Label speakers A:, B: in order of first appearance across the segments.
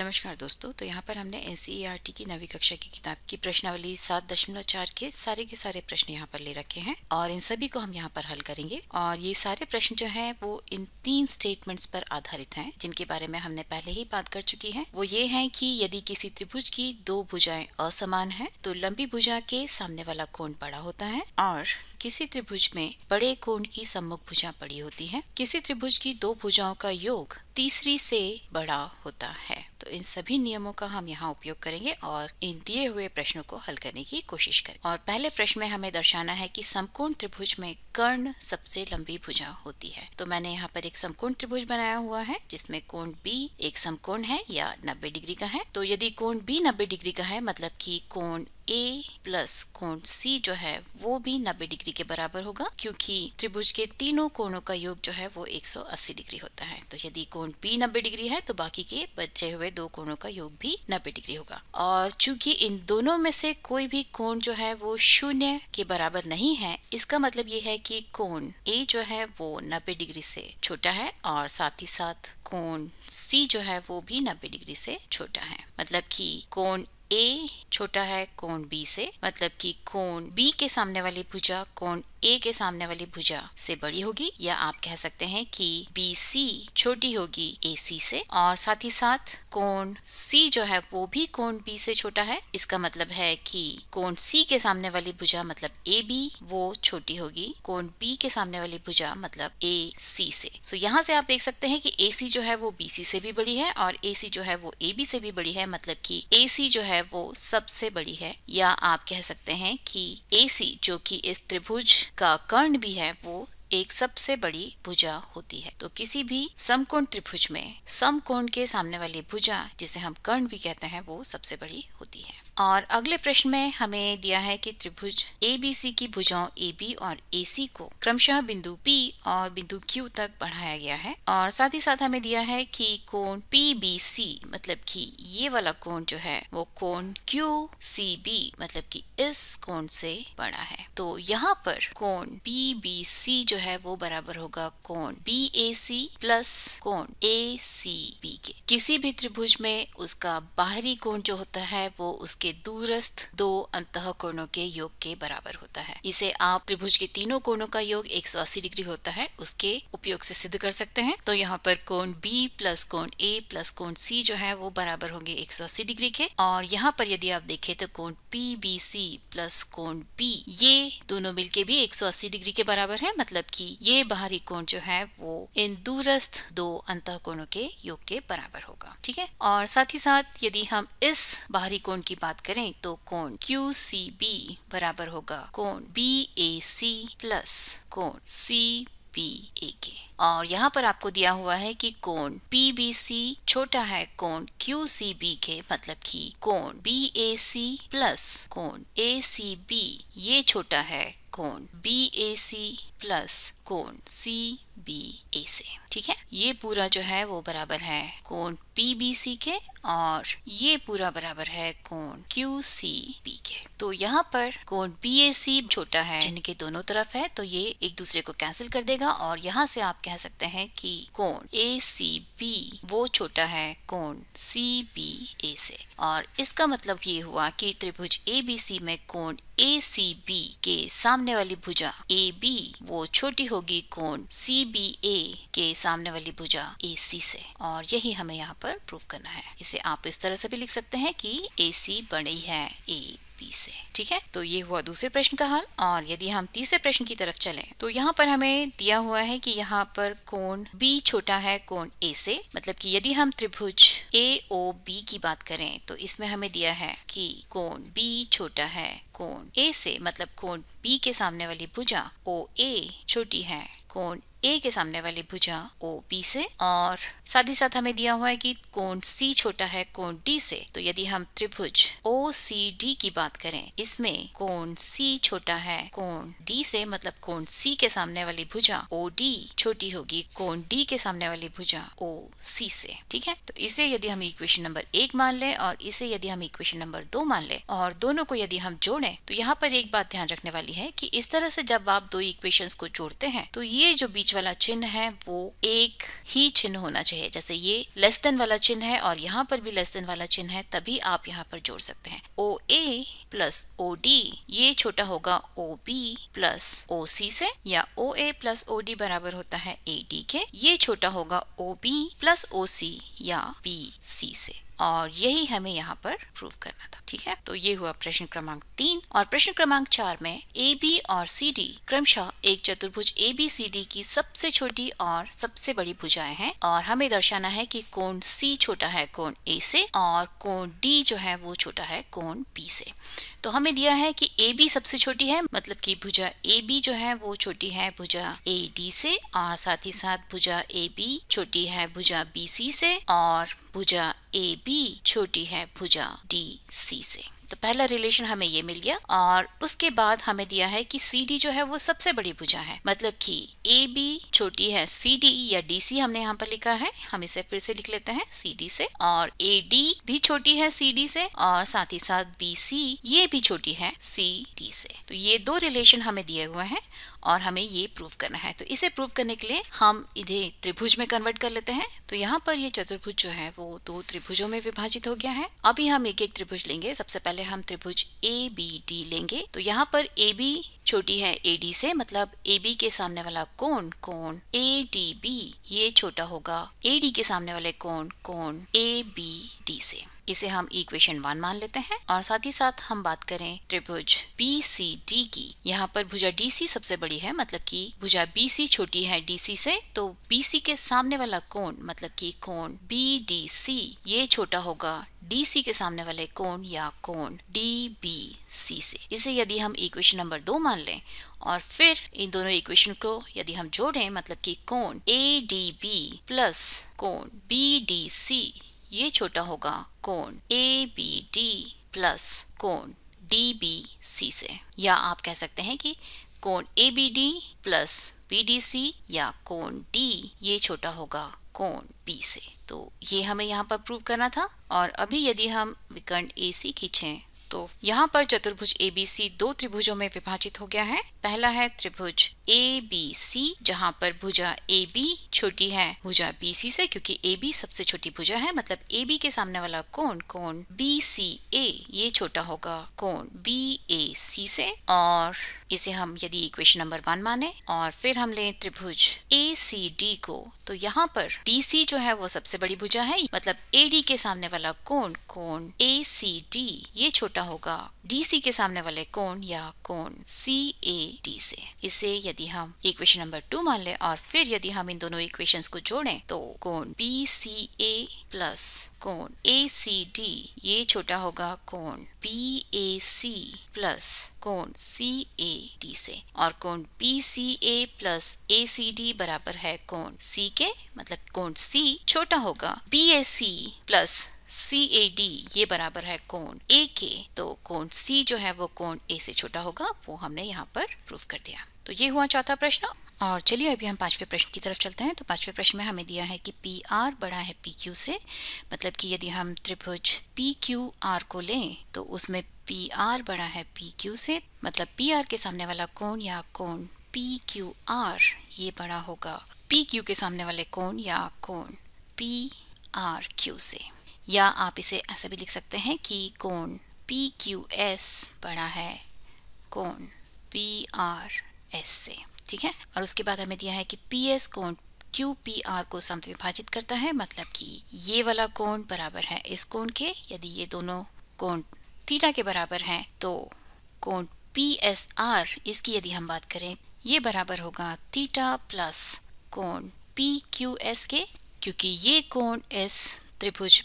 A: नमस्कार दोस्तों। तो यहाँ पर हमने NCERT की नवी कक्षा की किताब की प्रश्नावली 7.4 के सारे प्रश्न यहाँ पर ले रखे हैं और इन सभी को हम यहाँ पर हल करेंगे। और ये सारे प्रश्न जो हैं वो इन 3 स्टेटमेंट्स पर आधारित हैं जिनके बारे में हमने पहले ही बात कर चुकी है। वो ये है कि यदि किसी त्रिभुज की 2 भुजाएं असमान हैं तो लंबी भुजा के सामने वाला कोण बड़ा होता है और किसी त्रिभुज में बड़े कोण की सम्मुख भुजा बड़ी होती है। किसी त्रिभुज की 2 भुजाओं का योग तीसरी से बड़ा होता है। तो इन सभी नियमों का हम यहाँ उपयोग करेंगे और इन दिए हुए प्रश्नों को हल करने की कोशिश करें। और पहले प्रश्न में हमें दर्शाना है कि समकोण त्रिभुज में कर्ण सबसे लंबी भुजा होती है। तो मैंने यहाँ पर एक समकोण त्रिभुज बनाया हुआ है जिसमें कोण B एक समकोण है या 90 डिग्री का है। तो यदि कोण B 90 डिग्री का है मतलब कि कोण A प्लस कोण C जो है वो भी 90 डिग्री के बराबर होगा, क्योंकि त्रिभुज के तीनों कोणों का योग जो है वो 180 डिग्री होता है। तो यदि कोण B 90 डिग्री है तो बाकी के बचे हुए 2 कोणों का योग भी 90 डिग्री होगा। और चूंकि इन दोनों में से कोई भी कोण जो है वो 0 के बराबर नहीं है, इसका मतलब ये है कि कोण A जो है वो 90 डिग्री से छोटा है और साथ ही साथ कोण C जो है वो भी 90 डिग्री से छोटा है। मतलब कि कोण A छोटा है कोण B से, मतलब कि कोण B के सामने वाली भुजा कोण A के सामने वाली भुजा से बड़ी होगी, या आप कह सकते हैं कि BC छोटी होगी AC से। और साथ ही साथ कोण C जो है वो भी कोण B से छोटा है। इसका मतलब है कि कोण C के सामने वाली भुजा मतलब AB वो छोटी होगी कोण B के सामने वाली भुजा मतलब AC से। सो यहाँ से आप देख सकते हैं कि AC जो है वो BC से भी बड़ी है और AC जो है वो AB से भी बड़ी है, मतलब कि AC जो है वो सबसे बड़ी है। या आप कह सकते हैं कि AC जो कि इस त्रिभुज का कर्ण भी है वो एक सबसे बड़ी भुजा होती है। तो किसी भी समकोण त्रिभुज में समकोण के सामने वाली भुजा जिसे हम कर्ण भी कहते हैं वो सबसे बड़ी होती है। और अगले प्रश्न में हमें दिया है कि त्रिभुज ABC की भुजाओं AB और AC को क्रमशः बिंदु P और बिंदु Q तक बढ़ाया गया है। और साथ ही साथ हमें दिया है कि कोण PBC मतलब कि ये वाला कोण जो है वो कोण QCB मतलब कि इस कोण से बड़ा है। तो यहाँ पर कोण PBC जो है वो बराबर होगा कोण BAC प्लस कोण ACB के। किसी भी त्रिभुज में उसका बाहरी कोण जो होता है वो उसके दूरस्थ 2 अंतःकोणों के योग के बराबर होता है। इसे आप त्रिभुज के तीनों कोणों का योग 180 डिग्री होता है उसके उपयोग से सिद्ध कर सकते हैं। तो यहाँ पर कोण B प्लस कोण A प्लस कोण C जो है वो बराबर होंगे 180 डिग्री के। और यहाँ पर यदि आप देखें तो कोण PBC प्लस कोण B ये दोनों मिलके भी 180 डिग्री के बराबर है, मतलब कि ये बाहरी कोण जो है वो इन दूरस्थ 2 अंतःकोणों के योग के बराबर होगा। ठीक है। और साथ ही साथ यदि हम इस बाहरी कोण की बात करें तो कोण QCB बराबर होगा कोण BAC प्लस कोण CBA के। और यहाँ पर आपको दिया हुआ है कि कोण PBC छोटा है कोण QCB के, मतलब कि कोण BAC प्लस कोण ACB ये छोटा है कोण BAC प्लस कोण CBA से। ठीक है। ये पूरा जो है वो बराबर है कोण PBC के और ये पूरा बराबर है कोण QCB के। तो यहाँ पर कोण BAC छोटा है जिनके दोनों तरफ है तो ये एक दूसरे को कैंसिल कर देगा और यहाँ से आप कह सकते हैं कि कोण ACB वो छोटा है कोण CBA से। और इसका मतलब ये हुआ कि त्रिभुज ABC में कोण ACB के सामने वाली भुजा AB वो छोटी होगी कोण CBA के सामने वाली भुजा AC से। और यही हमें यहाँ पर प्रूव करना है। इसे आप इस तरह से भी लिख सकते हैं कि AC बड़ी है AB से। ठीक है। तो ये हुआ दूसरे प्रश्न का हल। और यदि हम तीसरे प्रश्न की तरफ चलें तो यहाँ पर हमें दिया हुआ है कि यहाँ पर कोण B छोटा है कोण A से, मतलब कि यदि हम त्रिभुज AOB की बात करें तो इसमें हमें दिया है कि कोण B छोटा है कोण A से, मतलब कोण B के सामने वाली भुजा OA छोटी है कोण A के सामने वाली भुजा OB से। और साथ ही साथ हमें दिया हुआ है कि कोण C छोटा है कोण D से। तो यदि हम त्रिभुज OCD की बात करें इसमें कोण C छोटा है कोण D से, मतलब कोण C के सामने वाली भुजा OD छोटी होगी कोण D के सामने वाली भुजा OC से। ठीक है। तो इसे यदि हम इक्वेशन नंबर 1 मान लें और इसे यदि हम इक्वेशन नंबर 2 मान लें और दोनों को यदि हम जोड़ें तो यहाँ पर एक बात ध्यान रखने वाली है कि इस तरह से जब आप 2 इक्वेशंस को जोड़ते हैं तो ये जो बीच वाला चिन्ह है वो एक ही चिन्ह होना चाहिए। जैसे ये लेस देन वाला चिन्ह है और यहाँ पर भी लेस देन वाला चिन्ह है, तभी आप यहाँ पर जोड़ सकते हैं। OA प्लस OD ये छोटा होगा OB प्लस OC से, या OA प्लस OD बराबर होता है AD के, ये छोटा होगा OB प्लस OC या BC से। और यही हमें यहाँ पर प्रूव करना था। ठीक है, तो ये हुआ प्रश्न क्रमांक 3। और प्रश्न क्रमांक 4 में AB और CD क्रमशः एक चतुर्भुज ABCD की सबसे छोटी और सबसे बड़ी भुजाएं हैं, और हमें दर्शाना है कि कोण C छोटा है कोण A से और कोण D जो है वो छोटा है कोण B से। तो हमें दिया है कि AB सबसे छोटी है, मतलब कि भुजा AB जो है वो छोटी है भुजा AD से, और साथ ही साथ भुजा AB छोटी है भुजा BC से, और भुजा AB छोटी है भुजा DC से। तो पहला रिलेशन हमें ये मिल गया। और उसके बाद हमें दिया है कि CD जो है वो सबसे बड़ी भुजा है, मतलब कि AB छोटी है CD या DC हमने यहाँ पर लिखा है, हम इसे फिर से लिख लेते हैं CD से, और AD भी छोटी है CD से, और साथ ही साथ BC ये भी छोटी है CD से। तो ये दो रिलेशन हमें दिए हुए हैं और हमें ये प्रूव करना है। तो इसे प्रूव करने के लिए हम इन्हें त्रिभुज में कन्वर्ट कर लेते हैं। तो यहाँ पर ये चतुर्भुज जो है वो दो त्रिभुजों में विभाजित हो गया है। अभी हम एक एक त्रिभुज लेंगे। सबसे पहले हम त्रिभुज ABD लेंगे। तो यहाँ पर AB छोटी है AD से, मतलब AB के सामने वाला कोण कोण ADB ये छोटा होगा AD के सामने वाले कोण कोण ABD से। इसे हम इक्वेशन 1 मान लेते हैं। और साथ ही साथ हम बात करें त्रिभुज BCD की। यहाँ पर भुजा DC सबसे बड़ी है, मतलब कि भुजा BC छोटी है DC से, तो BC के सामने वाला कोण मतलब कि कोण BDC ये छोटा होगा DC के सामने वाले कोण या कोण DBC से। इसे यदि हम इक्वेशन नंबर 2 मान लें और फिर इन दोनों इक्वेशन को यदि हम जोड़ें, मतलब कि कोण ADB प्लस कोण BDC ये छोटा होगा कोण ABD प्लस कोण DBC से, या आप कह सकते हैं कि कोण ABD प्लस BDC या कोण D ये छोटा होगा कोण B से। तो ये हमें यहाँ पर प्रूव करना था। और अभी यदि हम विकर्ण AC खींचें तो यहाँ पर चतुर्भुज ABC दो त्रिभुजों में विभाजित हो गया है। पहला है त्रिभुज ABC जहाँ पर भुजा AB छोटी है भुजा BC से, क्योंकि AB सबसे छोटी भुजा है, मतलब AB के सामने वाला कोण कोण BCA ये छोटा होगा कोण BAC से। और इसे हम यदि इक्वेशन नंबर 1 माने और फिर हम लें त्रिभुज ACD को, तो यहाँ पर DC जो है वो सबसे बड़ी भुजा है, मतलब AD के सामने वाला कोण कोण ACD ये छोटा होगा DC के सामने वाले कोण या कोण CAD से। इसे यदि हम इक्वेशन नंबर 2 मान ले और फिर यदि हम इन दोनों इक्वेशंस को जोड़ें तो कोण BCA प्लस कोण ACD ये छोटा होगा कोण BAC प्लस कोण CAD से। और कोण BCA प्लस ACD बराबर है कोण C के, मतलब कोण C छोटा होगा BAC प्लस CAD ये बराबर है कोण A के। तो कोण C जो है वो कोण A से छोटा होगा, वो हमने यहाँ पर प्रूव कर दिया। तो ये हुआ चौथा प्रश्न। और चलिए अभी हम पांचवें प्रश्न की तरफ चलते हैं। तो पांचवें प्रश्न में हमें दिया है कि PR बड़ा है PQ से, मतलब कि यदि हम त्रिभुज PQR को लें तो उसमें PR बड़ा है PQ से, मतलब PR के सामने वाला कोण या कोण PQR ये बड़ा होगा PQ के सामने वाले कोण या कोण PRQ से। या आप इसे ऐसे भी लिख सकते हैं कि कोण PQS बड़ा है कोण PRS से। ठीक है, और उसके बाद हमें दिया है कि PS कोण QPR को समद्विभाजित करता है, मतलब कि ये वाला कोण बराबर है इस कोण के। यदि ये दोनों कोण थीटा के बराबर हैं तो कोण PSR इसकी यदि हम बात करें ये बराबर होगा थीटा प्लस कोण PQS के, क्योंकि ये कोण इस त्रिभुज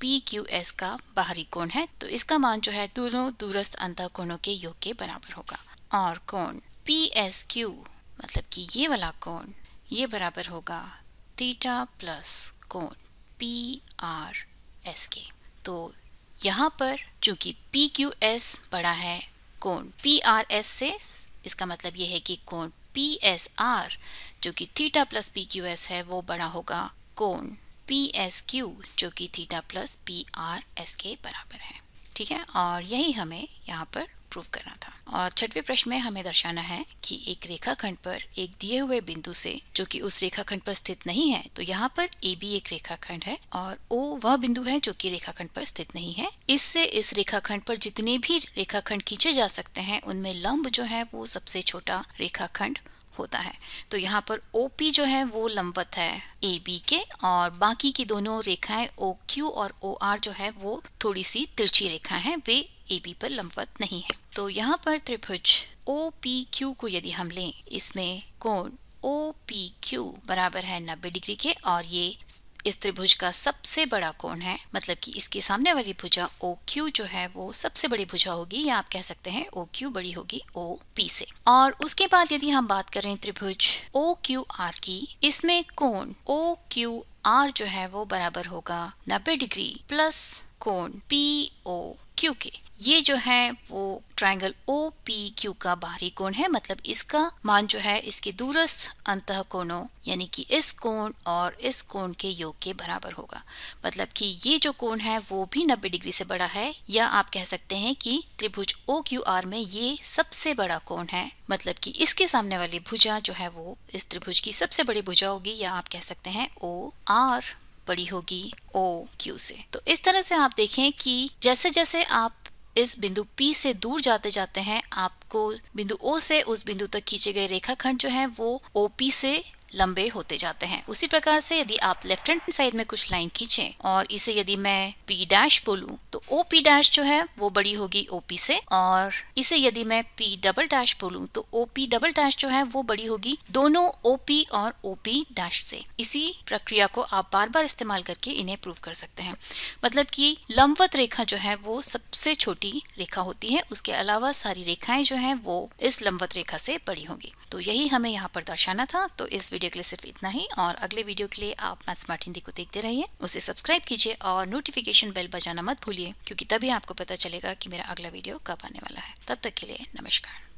A: PQS का बाहरी कोण है, तो इसका मान जो है दोनों दूरस्थ अंतःकोणों के योग के बराबर होगा। और कोण PSQ मतलब कि ये वाला कोण ये बराबर होगा थीटा प्लस कोण PRS के। तो यहाँ पर चूंकि PQS बड़ा है कोण PRS से, इसका मतलब ये है कि कोण PSR जो कि थीटा प्लस PQS है वो बड़ा होगा कोण PSQ जो कि थीटा प्लस PRS के बराबर है। ठीक है, और यही हमें यहाँ पर प्रूव करना था। और छठवें प्रश्न में हमें दर्शाना है कि एक रेखाखंड पर एक दिए हुए बिंदु से, जो कि उस रेखाखंड पर स्थित नहीं है, तो यहाँ पर ए बी एक रेखाखंड है और ओ वह बिंदु है जो कि रेखाखंड पर स्थित नहीं है। इससे इस रेखाखंड पर जितने भी रेखाखंड खींचे जा सकते हैं उनमें लंब जो है वो सबसे छोटा रेखाखंड होता है। तो यहाँ पर OP जो है वो लंबवत है AB के, और बाकी की दोनों रेखाएं OQ और OR जो है वो थोड़ी सी तिरछी रेखा हैं, वे AB पर लंबवत नहीं है। तो यहाँ पर त्रिभुज OPQ को यदि हम लें, इसमें कोण OPQ बराबर है 90 डिग्री के, और ये इस त्रिभुज का सबसे बड़ा कोण है, मतलब कि इसके सामने वाली भुजा OQ जो है वो सबसे बड़ी भुजा होगी, या आप कह सकते हैं OQ बड़ी होगी OP से। और उसके बाद यदि हम बात करें त्रिभुज OQR की, इसमें कोण OQR जो है वो बराबर होगा 90 डिग्री प्लस कोण POQ के। ये जो है वो ट्रायंगल OPQ का बाहरी कोण है, मतलब इसका मान जो है इसके दूरस्थ अंतः कोणों यानी कि इस कोण और इस कोण के योग के बराबर होगा। मतलब कि ये जो कोण है वो भी 90 डिग्री से बड़ा है, या आप कह सकते हैं कि त्रिभुज OQR में ये सबसे बड़ा कोण है, मतलब कि इसके सामने वाली भुजा जो है वो इस त्रिभुज की सबसे बड़ी भुजा होगी, या आप कह सकते हैं OR बड़ी होगी OQ से। तो इस तरह से आप देखें कि जैसे जैसे आप इस बिंदु P से दूर जाते जाते हैं, आपको बिंदु O से उस बिंदु तक खींचे गए रेखाखंड जो है वो OP से लंबे होते जाते हैं। उसी प्रकार से यदि आप लेफ्ट हैंड साइड में कुछ लाइन खींचें और इसे यदि मैं P' बोलूं, तो OP' जो है वो बड़ी होगी OP से, और इसे यदि मैं P" बोलूं तो OP" जो है वो बड़ी होगी दोनों OP और OP' से। इसी प्रक्रिया को आप बार बार इस्तेमाल करके इन्हें प्रूव कर सकते हैं। मतलब कि लंबवत रेखा जो है वो सबसे छोटी रेखा होती है, उसके अलावा सारी रेखाएं जो हैं वो इस लंबवत रेखा से बड़ी होंगी। तो यही हमें यहाँ पर दर्शाना था। तो इस वीडियो के लिए सिर्फ इतना ही, और अगले वीडियो के लिए आप मैथ स्मार्ट हिंदी को देखते रहिए, उसे सब्सक्राइब कीजिए और नोटिफिकेशन बेल बजाना मत भूलिए, क्योंकि तभी आपको पता चलेगा कि मेरा अगला वीडियो कब आने वाला है। तब तक के लिए नमस्कार।